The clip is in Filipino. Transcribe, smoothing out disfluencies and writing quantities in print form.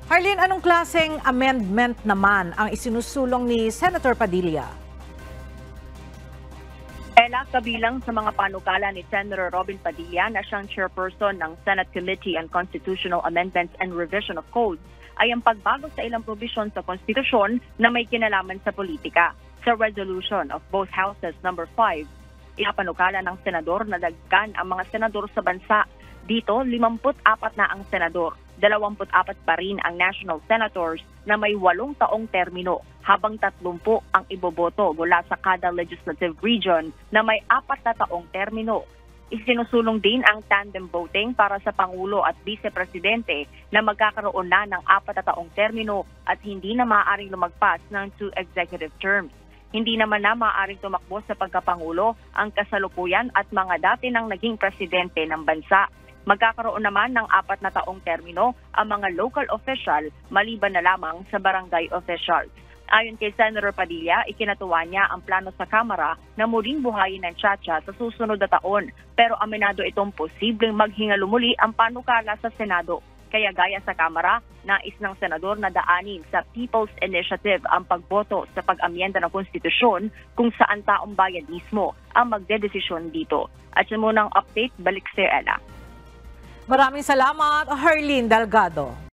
Harleen, anong klaseng amendment naman ang isinusulong ni Senator Padilla? Ela, kabilang sa mga panukala ni Senator Robin Padilla na siyang chairperson ng Senate Committee on Constitutional Amendments and Revision of Codes ay ang pagbago sa ilang probisyon sa konstitusyon na may kinalaman sa politika. Sa resolution of both houses number 5, ipapanukala ng senador na dagdagan ang mga senador sa bansa. Dito, 54 na ang senador. 24 pa rin ang national senators na may 8 taong termino, habang 30 ang iboboto mula sa kada legislative region na may 4 na taong termino. Isinusulong din ang tandem voting para sa Pangulo at Vice Presidente na magkakaroon na ng 4 na taong termino at hindi na maaaring lumagpas ng 2 executive terms. Hindi naman na maaaring tumakbo sa pagkapangulo ang kasalukuyan at mga dati nang naging presidente ng bansa. Magkakaroon naman ng 4 na taong termino ang mga local official maliban na lamang sa barangay officials. Ayon kay Senator Padilla, ikinatuwa niya ang plano sa Kamara na muling buhayin ng tiyatsa sa susunod na taon. Pero aminado itong posibleng maghingalo muli ang panukala sa Senado. Kaya gaya sa Kamara, nais ng senador na daanin sa People's Initiative ang pagboto sa pag-amyenda ng konstitusyon kung saan taong bayan mismo ang magdedesisyon dito. At yun munang update, balik sa Ella. Maraming salamat, Harleen Delgado.